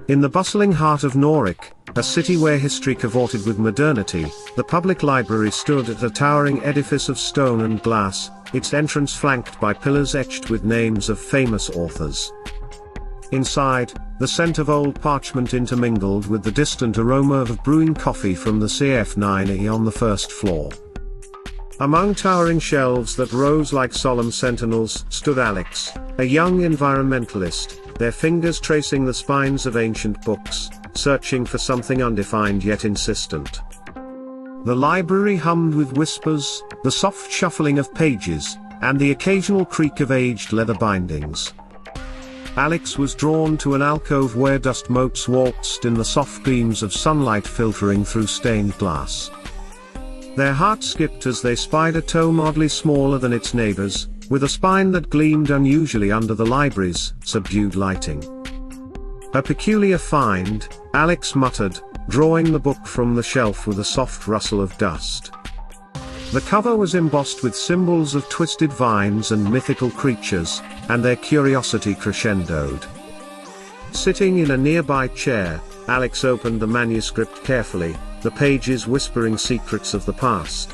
In the bustling heart of Norwich, a city where history cavorted with modernity, the public library stood at a towering edifice of stone and glass, its entrance flanked by pillars etched with names of famous authors. Inside, the scent of old parchment intermingled with the distant aroma of brewing coffee from the CF9E on the first floor. Among towering shelves that rose like solemn sentinels stood Alex, a young environmentalist, their fingers tracing the spines of ancient books, searching for something undefined yet insistent. The library hummed with whispers, the soft shuffling of pages, and the occasional creak of aged leather bindings. Alex was drawn to an alcove where dust motes waltzed in the soft gleams of sunlight filtering through stained glass. Their heart skipped as they spied a tome oddly smaller than its neighbors, with a spine that gleamed unusually under the library's subdued lighting. A peculiar find, Alex muttered, drawing the book from the shelf with a soft rustle of dust. The cover was embossed with symbols of twisted vines and mythical creatures, and their curiosity crescendoed. Sitting in a nearby chair, Alex opened the manuscript carefully, the pages whispering secrets of the past.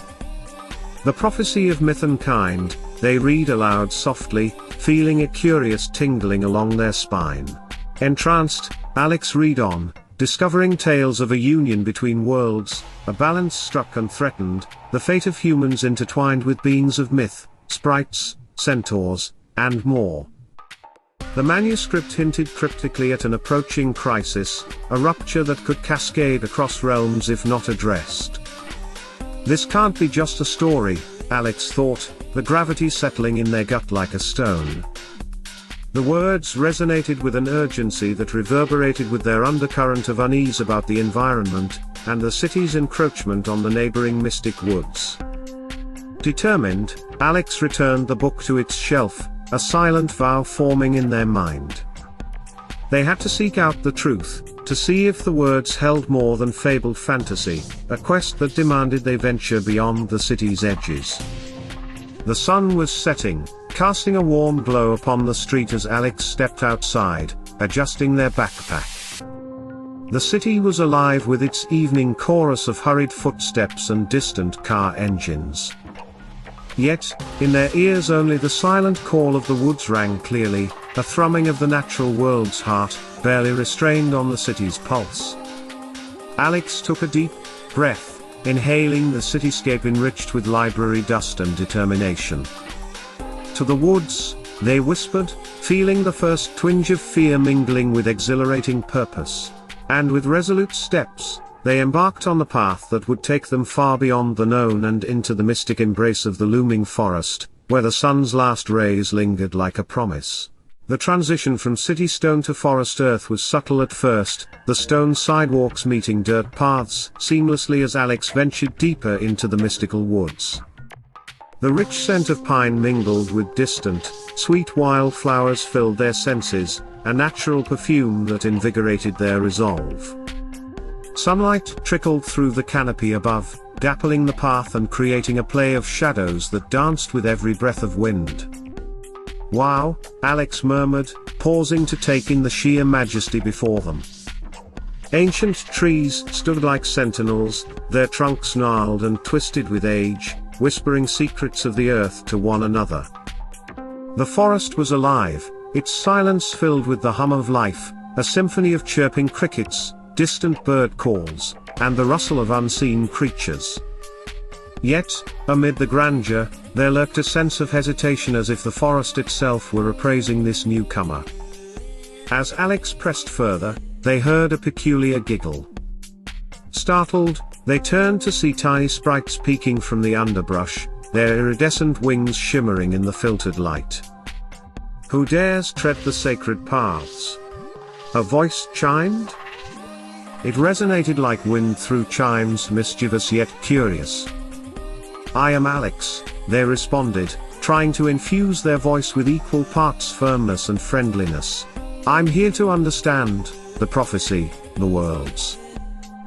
The prophecy of myth and kind, they read aloud softly, feeling a curious tingling along their spine. Entranced, Alex read on, discovering tales of a union between worlds, a balance struck and threatened, the fate of humans intertwined with beings of myth, sprites, centaurs, and more. The manuscript hinted cryptically at an approaching crisis, a rupture that could cascade across realms if not addressed. This can't be just a story, Alex thought, the gravity settling in their gut like a stone. The words resonated with an urgency that reverberated with their undercurrent of unease about the environment, and the city's encroachment on the neighboring Mystic Woods. Determined, Alex returned the book to its shelf, a silent vow forming in their mind. They had to seek out the truth, to see if the words held more than fabled fantasy, a quest that demanded they venture beyond the city's edges. The sun was setting, casting a warm glow upon the street as Alex stepped outside, adjusting their backpack. The city was alive with its evening chorus of hurried footsteps and distant car engines. Yet, in their ears only the silent call of the woods rang clearly, a thrumming of the natural world's heart, barely restrained on the city's pulse. Alex took a deep breath, inhaling the cityscape enriched with library dust and determination. To the woods, they whispered, feeling the first twinge of fear mingling with exhilarating purpose. And with resolute steps, they embarked on the path that would take them far beyond the known and into the mystic embrace of the looming forest, where the sun's last rays lingered like a promise. The transition from city stone to forest earth was subtle at first, the stone sidewalks meeting dirt paths seamlessly as Alex ventured deeper into the mystical woods. The rich scent of pine mingled with distant, sweet wildflowers filled their senses, a natural perfume that invigorated their resolve. Sunlight trickled through the canopy above, dappling the path and creating a play of shadows that danced with every breath of wind. "Wow," Alex murmured, pausing to take in the sheer majesty before them. Ancient trees stood like sentinels, their trunks gnarled and twisted with age, whispering secrets of the earth to one another. The forest was alive, its silence filled with the hum of life, a symphony of chirping crickets, distant bird calls, and the rustle of unseen creatures. Yet, amid the grandeur, there lurked a sense of hesitation as if the forest itself were appraising this newcomer. As Alex pressed further, they heard a peculiar giggle. Startled, they turned to see tiny sprites peeking from the underbrush, their iridescent wings shimmering in the filtered light. "Who dares tread the sacred paths?" a voice chimed. It resonated like wind through chimes, mischievous yet curious. "I am Alex," they responded, trying to infuse their voice with equal parts firmness and friendliness. "I'm here to understand the prophecy, the worlds."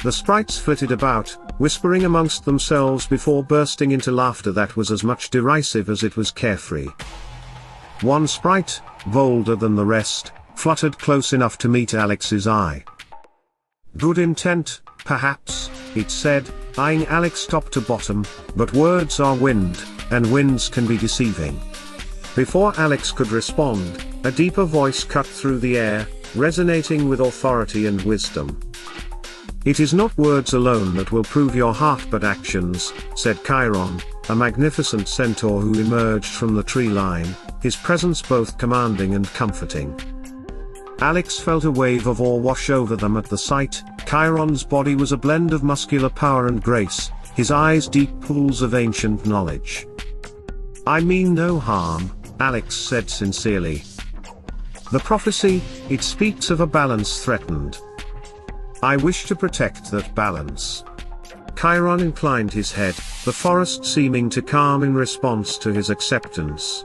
The sprites flitted about, whispering amongst themselves before bursting into laughter that was as much derisive as it was carefree. One sprite, bolder than the rest, fluttered close enough to meet Alex's eye. "Good intent, perhaps," it said, eyeing Alex top to bottom, "but words are wind, and winds can be deceiving." Before Alex could respond, a deeper voice cut through the air, resonating with authority and wisdom. "It is not words alone that will prove your heart but actions," said Chiron, a magnificent centaur who emerged from the tree line, his presence both commanding and comforting. Alex felt a wave of awe wash over them at the sight. Chiron's body was a blend of muscular power and grace, his eyes deep pools of ancient knowledge. "I mean no harm," Alex said sincerely. "The prophecy, it speaks of a balance threatened. I wish to protect that balance." Chiron inclined his head, the forest seeming to calm in response to his acceptance.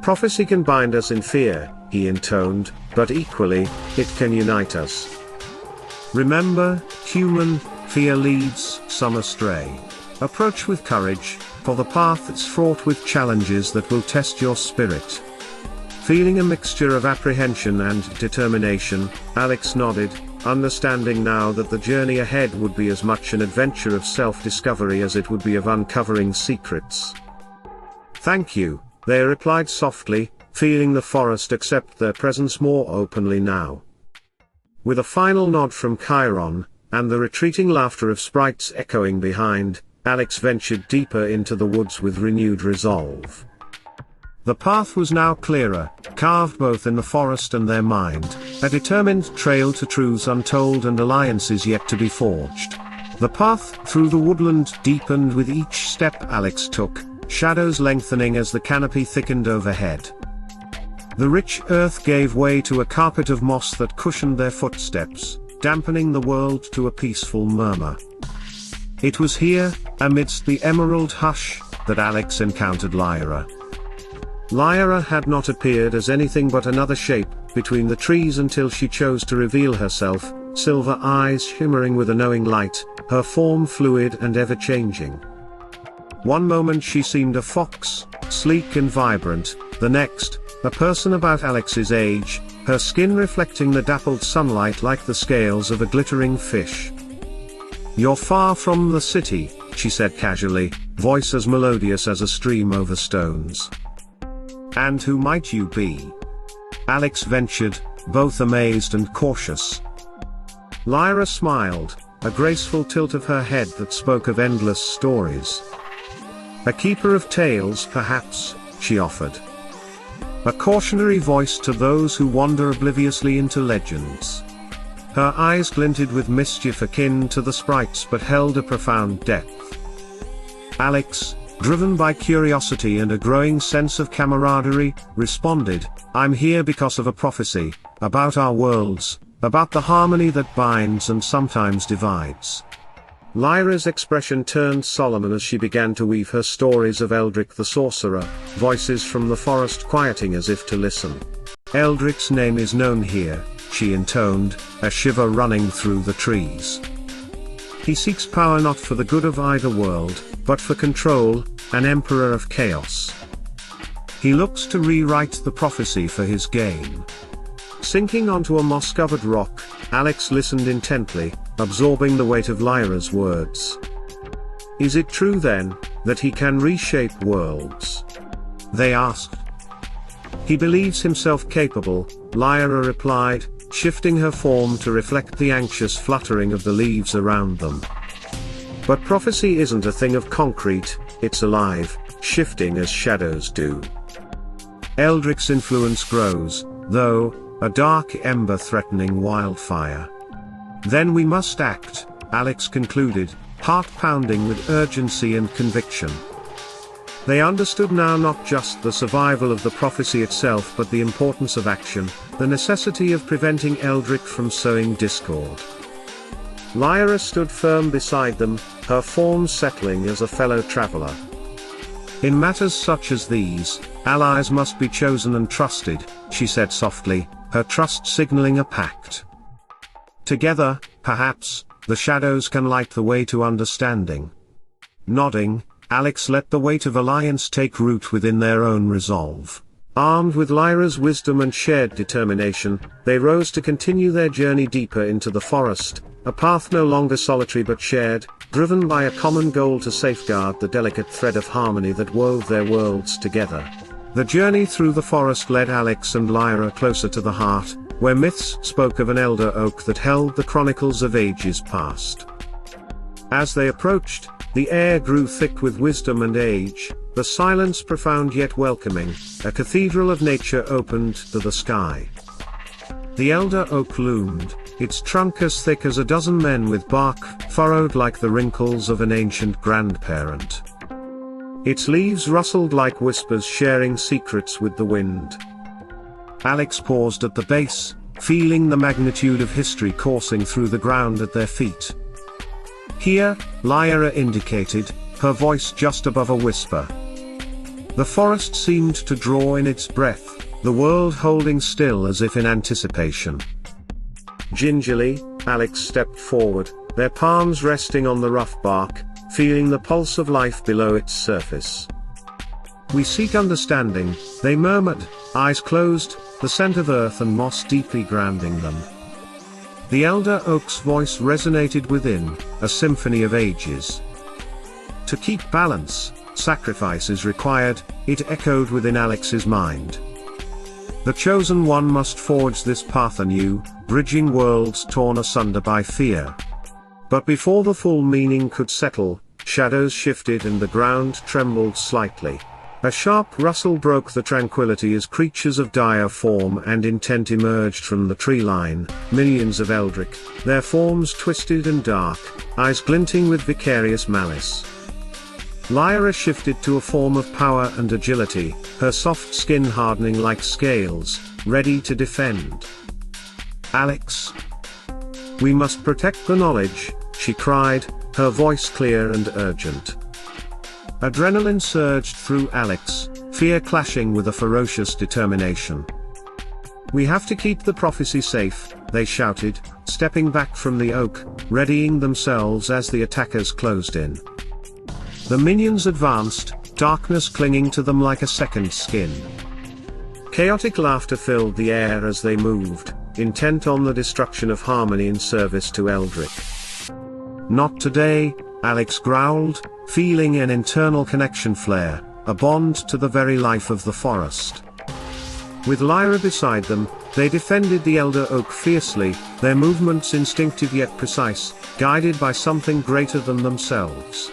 "Prophecy can bind us in fear," he intoned, "but equally, it can unite us. Remember, human, fear leads some astray. Approach with courage, for the path is fraught with challenges that will test your spirit." Feeling a mixture of apprehension and determination, Alex nodded, understanding now that the journey ahead would be as much an adventure of self-discovery as it would be of uncovering secrets. "Thank you," they replied softly, feeling the forest accept their presence more openly now. With a final nod from Chiron, and the retreating laughter of sprites echoing behind, Alex ventured deeper into the woods with renewed resolve. The path was now clearer, carved both in the forest and their mind, a determined trail to truths untold and alliances yet to be forged. The path through the woodland deepened with each step Alex took, shadows lengthening as the canopy thickened overhead. The rich earth gave way to a carpet of moss that cushioned their footsteps, dampening the world to a peaceful murmur. It was here, amidst the emerald hush, that Alex encountered Lyra. Lyra had not appeared as anything but another shape between the trees until she chose to reveal herself, silver eyes shimmering with a knowing light, her form fluid and ever-changing. One moment she seemed a fox, sleek and vibrant, the next, a person about Alex's age, her skin reflecting the dappled sunlight like the scales of a glittering fish. "You're far from the city," she said casually, voice as melodious as a stream over stones. "And who might you be?" Alex ventured, both amazed and cautious. Lyra smiled, a graceful tilt of her head that spoke of endless stories. "A keeper of tales perhaps," she offered. A cautionary voice to those who wander obliviously into legends. Her eyes glinted with mischief akin to the sprites but held a profound depth. Alex, driven by curiosity and a growing sense of camaraderie, responded, "I'm here because of a prophecy, about our worlds, about the harmony that binds and sometimes divides." Lyra's expression turned solemn as she began to weave her stories of Eldric the Sorcerer, voices from the forest quieting as if to listen. "Eldric's name is known here," she intoned, a shiver running through the trees. "He seeks power not for the good of either world, but for control, an emperor of chaos. He looks to rewrite the prophecy for his gain." Sinking onto a moss-covered rock, Alex listened intently, absorbing the weight of Lyra's words. "Is it true then, that he can reshape worlds?" they asked. "He believes himself capable," Lyra replied, shifting her form to reflect the anxious fluttering of the leaves around them. "But prophecy isn't a thing of concrete, it's alive, shifting as shadows do. Eldric's influence grows, though, a dark ember threatening wildfire. Then we must act," Alex concluded, heart pounding with urgency and conviction. They understood now not just the survival of the prophecy itself but the importance of action, the necessity of preventing Eldric from sowing discord. Lyra stood firm beside them, her form settling as a fellow traveler. "In matters such as these, allies must be chosen and trusted," she said softly, her trust signaling a pact. "Together, perhaps, the shadows can light the way to understanding." Nodding, Alex let the weight of alliance take root within their own resolve. Armed with Lyra's wisdom and shared determination, they rose to continue their journey deeper into the forest, a path no longer solitary but shared, driven by a common goal to safeguard the delicate thread of harmony that wove their worlds together. The journey through the forest led Alex and Lyra closer to the heart, where myths spoke of an elder oak that held the chronicles of ages past. As they approached, the air grew thick with wisdom and age, the silence profound yet welcoming, a cathedral of nature opened to the sky. The elder oak loomed, its trunk as thick as a dozen men with bark furrowed like the wrinkles of an ancient grandparent. Its leaves rustled like whispers sharing secrets with the wind. Alex paused at the base, feeling the magnitude of history coursing through the ground at their feet. Here, Lyra indicated, her voice just above a whisper. The forest seemed to draw in its breath, the world holding still as if in anticipation. Gingerly, Alex stepped forward, their palms resting on the rough bark, feeling the pulse of life below its surface. "We seek understanding," they murmured, eyes closed, the scent of earth and moss deeply grounding them. The elder oak's voice resonated within, a symphony of ages. "To keep balance, sacrifice is required," it echoed within Alex's mind. The chosen one must forge this path anew, bridging worlds torn asunder by fear. But before the full meaning could settle, shadows shifted and the ground trembled slightly. A sharp rustle broke the tranquility as creatures of dire form and intent emerged from the tree line, minions of Eldrick, their forms twisted and dark, eyes glinting with vicarious malice. Lyra shifted to a form of power and agility, her soft skin hardening like scales, ready to defend. "Alex, we must protect the knowledge," she cried, her voice clear and urgent. Adrenaline surged through Alex, fear clashing with a ferocious determination. "We have to keep the prophecy safe," they shouted, stepping back from the oak, readying themselves as the attackers closed in. The minions advanced, darkness clinging to them like a second skin. Chaotic laughter filled the air as they moved, intent on the destruction of harmony in service to Eldrick. "Not today," Alex growled, feeling an internal connection flare, a bond to the very life of the forest. With Lyra beside them, they defended the elder oak fiercely, their movements instinctive yet precise, guided by something greater than themselves.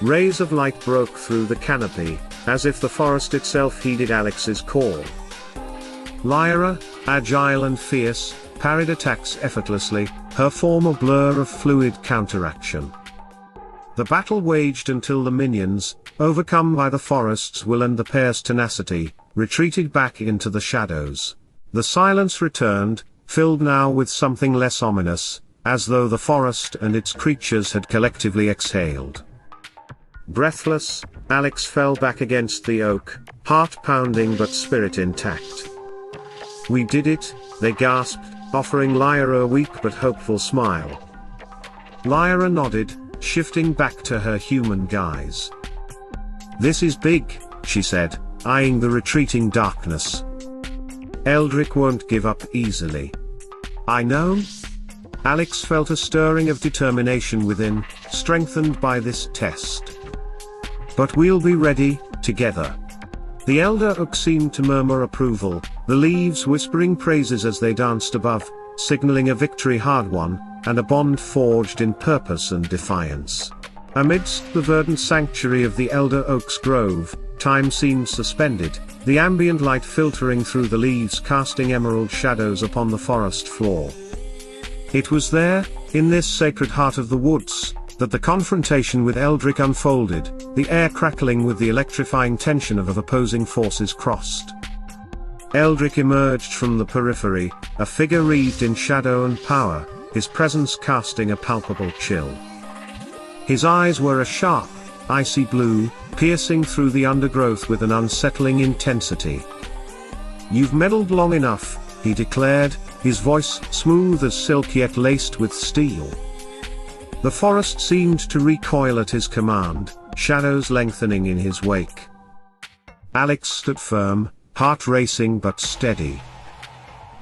Rays of light broke through the canopy, as if the forest itself heeded Alex's call. Lyra, agile and fierce, parried attacks effortlessly, her form a blur of fluid counteraction. The battle waged until the minions, overcome by the forest's will and the pair's tenacity, retreated back into the shadows. The silence returned, filled now with something less ominous, as though the forest and its creatures had collectively exhaled. Breathless, Alex fell back against the oak, heart pounding but spirit intact. "We did it," they gasped, offering Lyra a weak but hopeful smile. Lyra nodded, shifting back to her human guise. "This is big," she said, eyeing the retreating darkness. "Eldrick won't give up easily." "I know." Alex felt a stirring of determination within, strengthened by this test. "But we'll be ready, together." The elder oak seemed to murmur approval, the leaves whispering praises as they danced above, signaling a victory hard won, and a bond forged in purpose and defiance. Amidst the verdant sanctuary of the elder oak's grove, time seemed suspended, the ambient light filtering through the leaves casting emerald shadows upon the forest floor. It was there, in this sacred heart of the woods, that the confrontation with Eldrick unfolded, the air crackling with the electrifying tension of opposing forces crossed. Eldrick emerged from the periphery, a figure wreathed in shadow and power, his presence casting a palpable chill. His eyes were a sharp, icy blue, piercing through the undergrowth with an unsettling intensity. "You've meddled long enough," he declared, his voice smooth as silk yet laced with steel. The forest seemed to recoil at his command, shadows lengthening in his wake. Alex stood firm, heart racing but steady.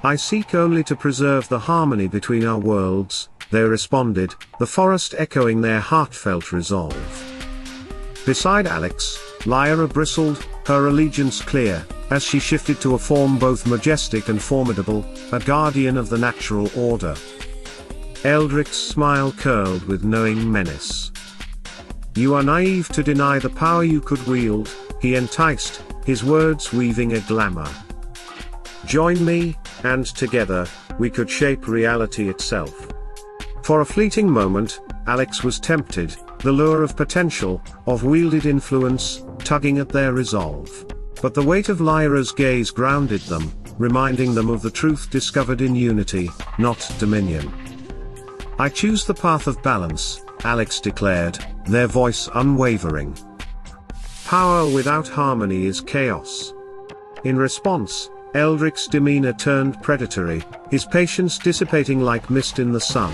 "I seek only to preserve the harmony between our worlds," they responded, the forest echoing their heartfelt resolve. Beside Alex, Lyra bristled, her allegiance clear, as she shifted to a form both majestic and formidable, a guardian of the natural order. Eldric's smile curled with knowing menace. "You are naive to deny the power you could wield," he enticed, his words weaving a glamour. "Join me, and together, we could shape reality itself." For a fleeting moment, Alex was tempted, the lure of potential, of wielded influence, tugging at their resolve. But the weight of Lyra's gaze grounded them, reminding them of the truth discovered in unity, not dominion. "I choose the path of balance," Alex declared, their voice unwavering. "Power without harmony is chaos." In response, Eldric's demeanor turned predatory, his patience dissipating like mist in the sun.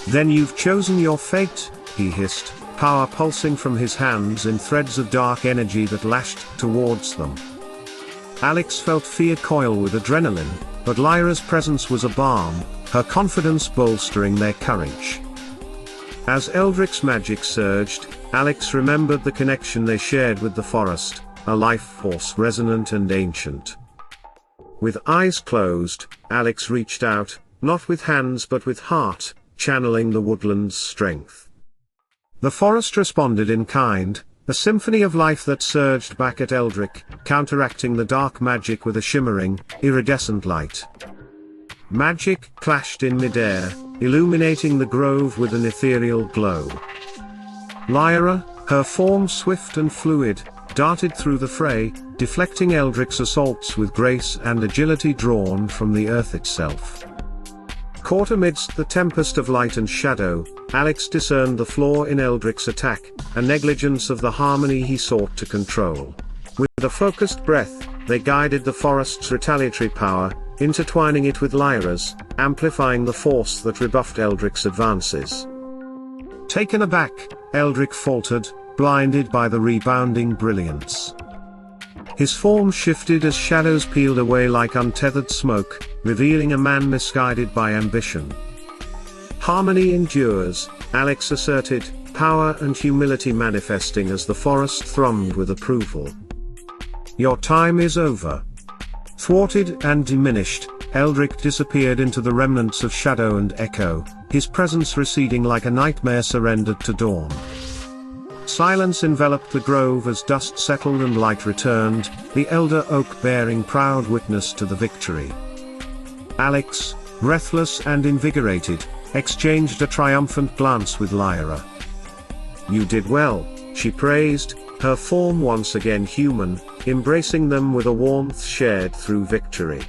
"Then you've chosen your fate," he hissed, power pulsing from his hands in threads of dark energy that lashed towards them. Alex felt fear coil with adrenaline, but Lyra's presence was a balm, her confidence bolstering their courage. As Eldric's magic surged, Alex remembered the connection they shared with the forest, a life force resonant and ancient. With eyes closed, Alex reached out, not with hands but with heart, channeling the woodland's strength. The forest responded in kind, a symphony of life that surged back at Eldric, counteracting the dark magic with a shimmering, iridescent light. Magic clashed in midair, illuminating the grove with an ethereal glow. Lyra, her form swift and fluid, darted through the fray, deflecting Eldric's assaults with grace and agility drawn from the earth itself. Caught amidst the tempest of light and shadow, Alex discerned the flaw in Eldric's attack, a negligence of the harmony he sought to control. With a focused breath, they guided the forest's retaliatory power, intertwining it with Lyra's, amplifying the force that rebuffed Eldric's advances. Taken aback, Eldric faltered, blinded by the rebounding brilliance. His form shifted as shadows peeled away like untethered smoke, revealing a man misguided by ambition. "Harmony endures," Alex asserted, power and humility manifesting as the forest thrummed with approval. "Your time is over." Thwarted and diminished, Eldric disappeared into the remnants of shadow and echo, his presence receding like a nightmare surrendered to dawn. Silence enveloped the grove as dust settled and light returned, the elder oak bearing proud witness to the victory. Alex, breathless and invigorated, exchanged a triumphant glance with Lyra. "You did well," she praised, her form once again human, embracing them with a warmth shared through victory.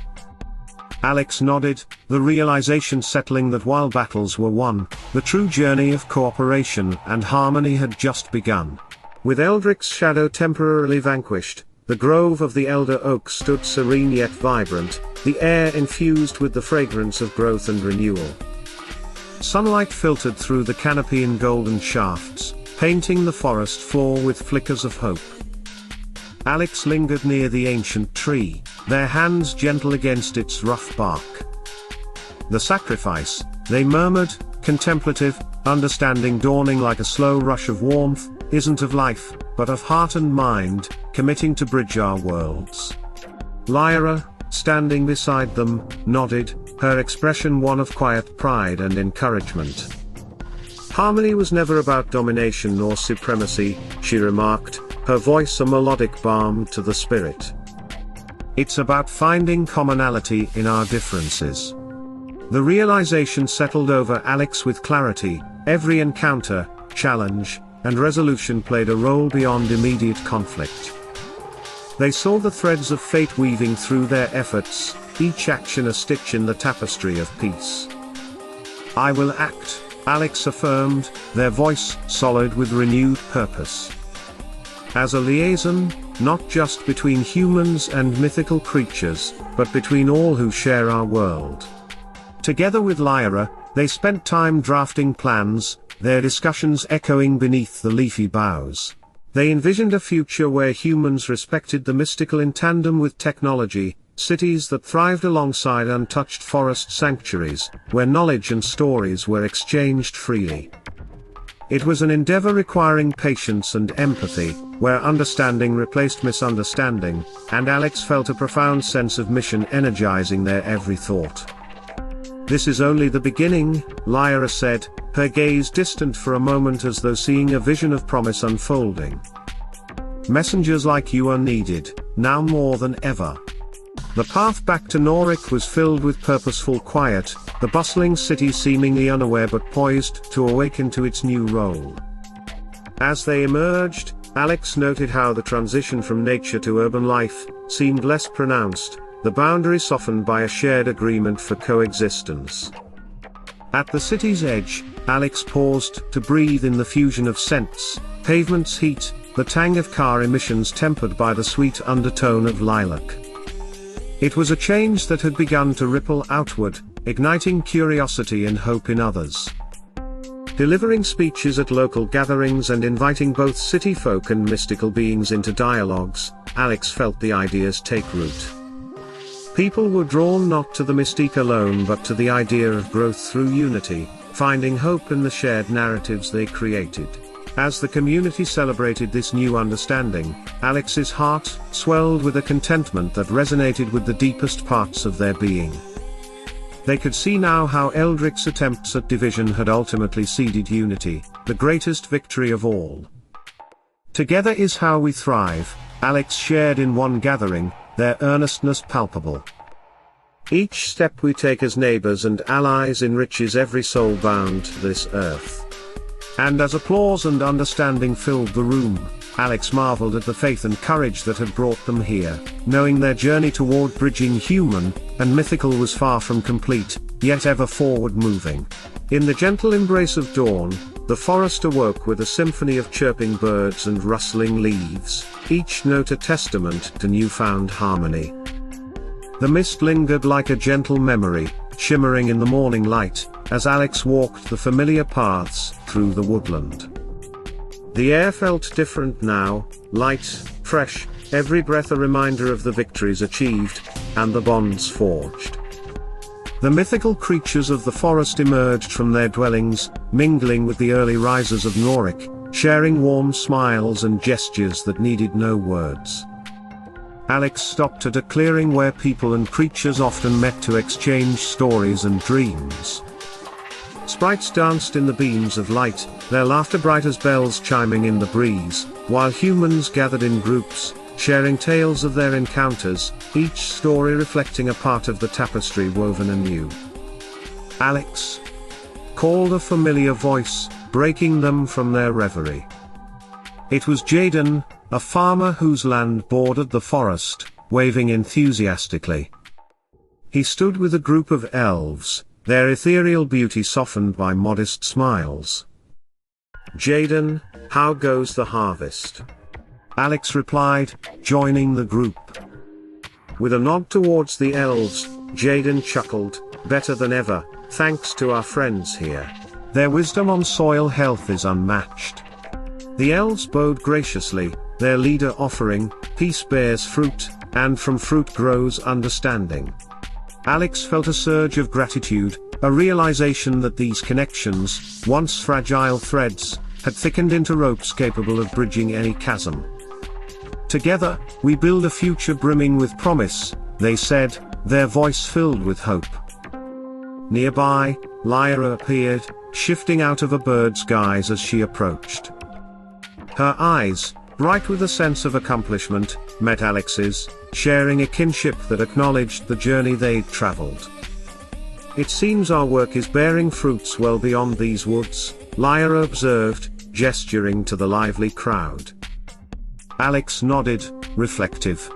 Alex nodded, the realization settling that while battles were won, the true journey of cooperation and harmony had just begun. With Eldric's shadow temporarily vanquished, the grove of the elder oak stood serene yet vibrant, the air infused with the fragrance of growth and renewal. Sunlight filtered through the canopy in golden shafts, painting the forest floor with flickers of hope. Alex lingered near the ancient tree, their hands gentle against its rough bark. "The sacrifice," they murmured, contemplative, understanding dawning like a slow rush of warmth, "isn't of life, but of heart and mind, committing to bridge our worlds." Lyra, standing beside them, nodded, her expression one of quiet pride and encouragement. "Harmony was never about domination nor supremacy," she remarked, her voice a melodic balm to the spirit. "It's about finding commonality in our differences." The realization settled over Alex with clarity, every encounter, challenge, and resolution played a role beyond immediate conflict. They saw the threads of fate weaving through their efforts, each action a stitch in the tapestry of peace. "I will act," Alex affirmed, their voice solid with renewed purpose. "As a liaison, not just between humans and mythical creatures, but between all who share our world." Together with Lyra, they spent time drafting plans, their discussions echoing beneath the leafy boughs. They envisioned a future where humans respected the mystical in tandem with technology, cities that thrived alongside untouched forest sanctuaries, where knowledge and stories were exchanged freely. It was an endeavor requiring patience and empathy, where understanding replaced misunderstanding, and Alex felt a profound sense of mission energizing their every thought. "This is only the beginning," Lyra said, her gaze distant for a moment as though seeing a vision of promise unfolding. "Messengers like you are needed, now more than ever." The path back to Norik was filled with purposeful quiet, the bustling city seemingly unaware but poised to awaken to its new role. As they emerged, Alex noted how the transition from nature to urban life seemed less pronounced, the boundary softened by a shared agreement for coexistence. At the city's edge, Alex paused to breathe in the fusion of scents, pavement's heat, the tang of car emissions tempered by the sweet undertone of lilac. It was a change that had begun to ripple outward, igniting curiosity and hope in others. Delivering speeches at local gatherings and inviting both city folk and mystical beings into dialogues, Alex felt the ideas take root. People were drawn not to the mystique alone but to the idea of growth through unity, finding hope in the shared narratives they created. As the community celebrated this new understanding, Alex's heart swelled with a contentment that resonated with the deepest parts of their being. They could see now how Eldric's attempts at division had ultimately seeded unity, the greatest victory of all. "Together is how we thrive," Alex shared in one gathering, their earnestness palpable. "Each step we take as neighbors and allies enriches every soul bound to this earth." And as applause and understanding filled the room, Alex marveled at the faith and courage that had brought them here, knowing their journey toward bridging human and mythical was far from complete, yet ever forward moving. In the gentle embrace of dawn, the forest awoke with a symphony of chirping birds and rustling leaves, each note a testament to newfound harmony. The mist lingered like a gentle memory, shimmering in the morning light, as Alex walked the familiar paths through the woodland. The air felt different now, light, fresh, every breath a reminder of the victories achieved, and the bonds forged. The mythical creatures of the forest emerged from their dwellings, mingling with the early risers of Norik, sharing warm smiles and gestures that needed no words. Alex stopped at a clearing where people and creatures often met to exchange stories and dreams. Sprites danced in the beams of light, their laughter bright as bells chiming in the breeze, while humans gathered in groups, sharing tales of their encounters, each story reflecting a part of the tapestry woven anew. "Alex!" called a familiar voice, breaking them from their reverie. It was Jaden, a farmer whose land bordered the forest, waving enthusiastically. He stood with a group of elves, their ethereal beauty softened by modest smiles. "Jaden, how goes the harvest?" Alex replied, joining the group. With a nod towards the elves, Jaden chuckled, "Better than ever, thanks to our friends here. Their wisdom on soil health is unmatched." The elves bowed graciously, their leader offering, "Peace bears fruit, and from fruit grows understanding." Alex felt a surge of gratitude, a realization that these connections, once fragile threads, had thickened into ropes capable of bridging any chasm. "Together, we build a future brimming with promise," they said, their voice filled with hope. Nearby, Lyra appeared, shifting out of a bird's guise as she approached. Her eyes, bright with a sense of accomplishment, met Alex's, sharing a kinship that acknowledged the journey they'd traveled. "It seems our work is bearing fruits well beyond these woods," Lyra observed, gesturing to the lively crowd. Alex nodded, reflective.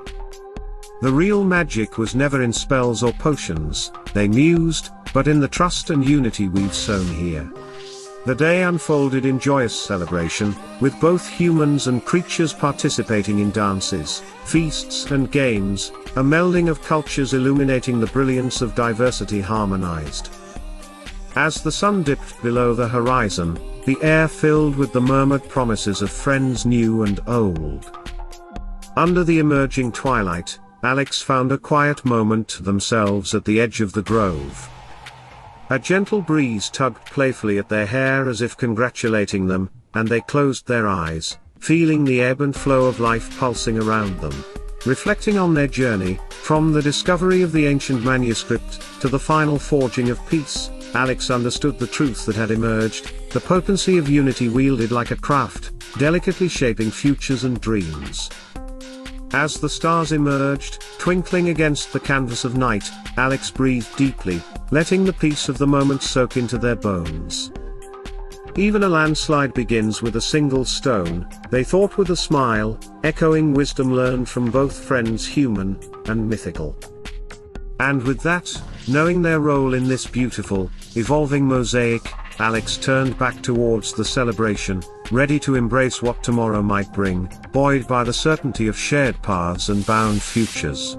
The real magic was never in spells or potions, they mused, but in the trust and unity we've sown here. The day unfolded in joyous celebration, with both humans and creatures participating in dances, feasts and games, a melding of cultures illuminating the brilliance of diversity harmonized. As the sun dipped below the horizon, the air filled with the murmured promises of friends new and old. Under the emerging twilight, Alex found a quiet moment to themselves at the edge of the grove. A gentle breeze tugged playfully at their hair as if congratulating them, and they closed their eyes, feeling the ebb and flow of life pulsing around them. Reflecting on their journey, from the discovery of the ancient manuscript, to the final forging of peace, Alex understood the truth that had emerged, the potency of unity wielded like a craft, delicately shaping futures and dreams. As the stars emerged, twinkling against the canvas of night, Alex breathed deeply, letting the peace of the moment soak into their bones. Even a landslide begins with a single stone, they thought with a smile, echoing wisdom learned from both friends human and mythical. And with that, knowing their role in this beautiful, evolving mosaic, Alex turned back towards the celebration, ready to embrace what tomorrow might bring, buoyed by the certainty of shared paths and bound futures.